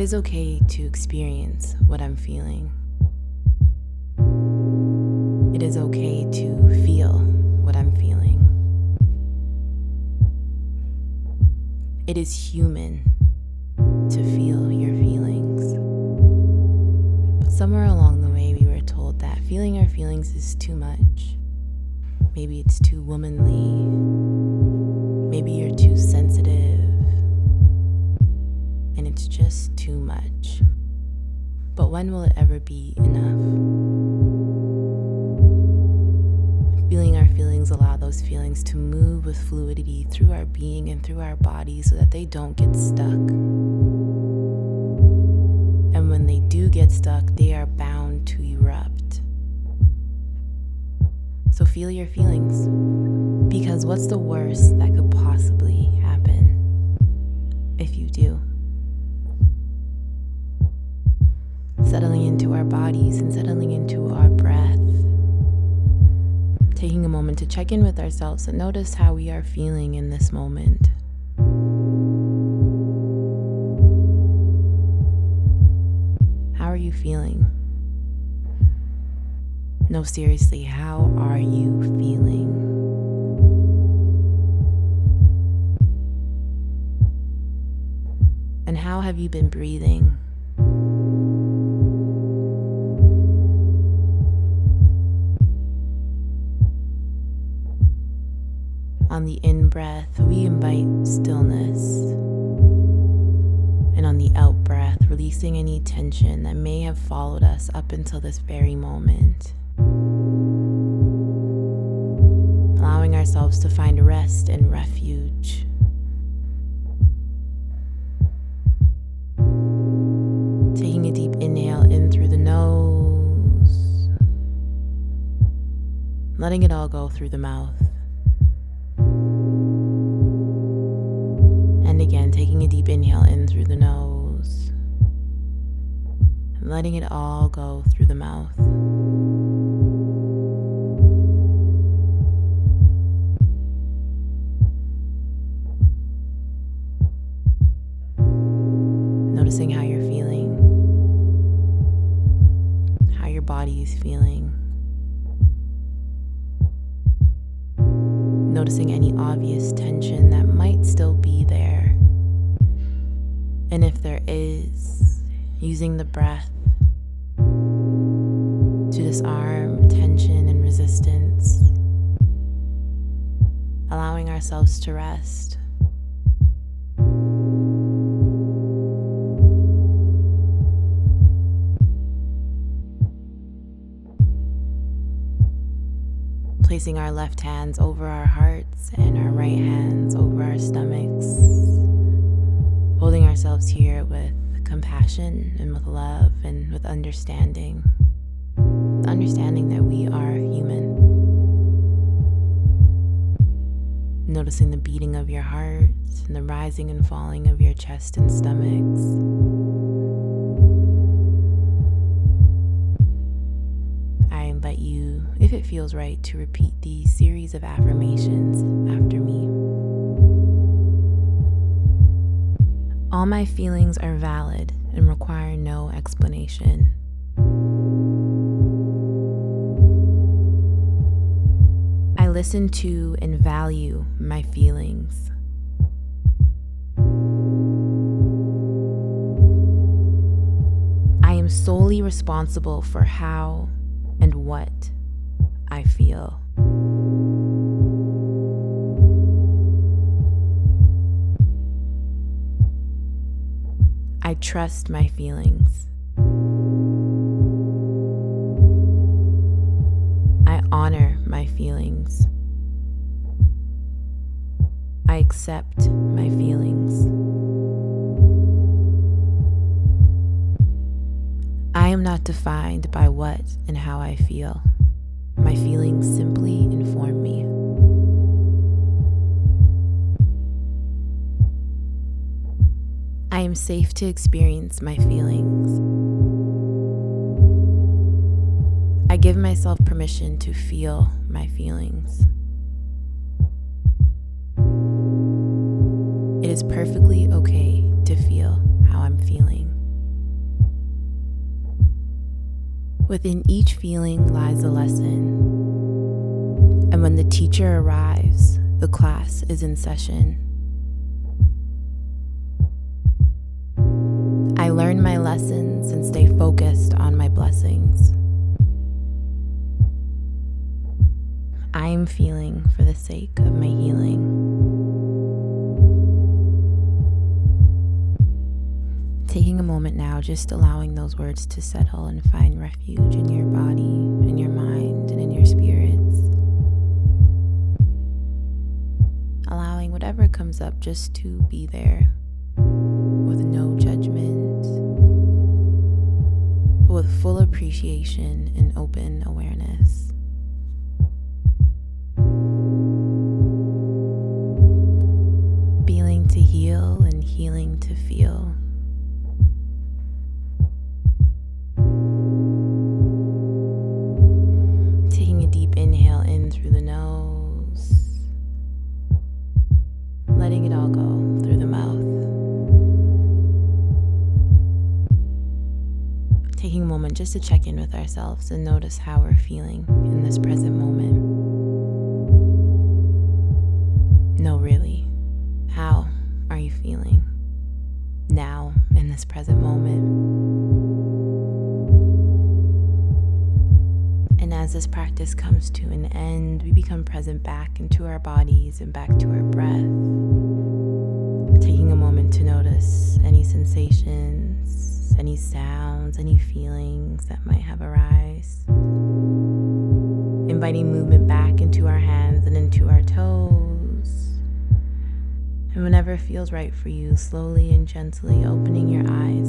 is okay to experience what I'm feeling. It is okay to feel what I'm feeling. It is human to feel your feelings. But somewhere along the way, we were told that feeling our feelings is too much. Maybe it's too womanly. Maybe you're too sensitive. And it's just too much. But when will it ever be enough? Feeling our feelings allow those feelings to move with fluidity through our being and through our body so that they don't get stuck. And when they do get stuck, they are bound to erupt. So feel your feelings, because what's the worst that could possibly happen if you do? Settling into our bodies and settling into our breath. Taking a moment to check in with ourselves and notice how we are feeling in this moment. How are you feeling? No, seriously, how are you feeling? And how have you been breathing? On the in-breath, we invite stillness. And on the out-breath, releasing any tension that may have followed us up until this very moment. Allowing ourselves to find rest and refuge. Taking a deep inhale in through the nose. Letting it all go through the mouth. And again, taking a deep inhale in through the nose. And letting it all go through the mouth. Noticing how you're feeling. How your body is feeling. Noticing any obvious tension that might still be there. And if there is, using the breath to disarm tension and resistance, allowing ourselves to rest. Placing our left hands over our hearts and our right hands over our stomachs. Holding ourselves here with compassion and with love and with understanding. Understanding that we are human. Noticing the beating of your heart and the rising and falling of your chest and stomachs. I invite you, if it feels right, to repeat these series of affirmations after me. All my feelings are valid and require no explanation. I listen to and value my feelings. I am solely responsible for how and what I feel. I trust my feelings. I honor my feelings. I accept my feelings. I am not defined by what and how I feel. My feelings simply inform me. I am safe to experience my feelings. I give myself permission to feel my feelings. It is perfectly okay to feel how I'm feeling. Within each feeling lies a lesson. And when the teacher arrives, the class is in session. I learn my lessons and stay focused on my blessings. I am feeling for the sake of my healing. Taking a moment now, just allowing those words to settle and find refuge in your body, in your mind, and in your spirits. Allowing whatever comes up just to be there with no judgment, but with full appreciation and open awareness. Feeling to heal and healing to feel. Taking a deep inhale in through the nose, letting it all go through the mouth. Taking a moment just to check in with ourselves and notice how we're feeling in this present moment. No, really. How are you feeling now in this present moment? And as this practice comes to an end, we become present back into our bodies and back to our breath. Taking a moment to notice any sensations, any sounds, any feelings that might have arisen. Inviting movement back into our hands and into our toes. And whenever it feels right for you, slowly and gently opening your eyes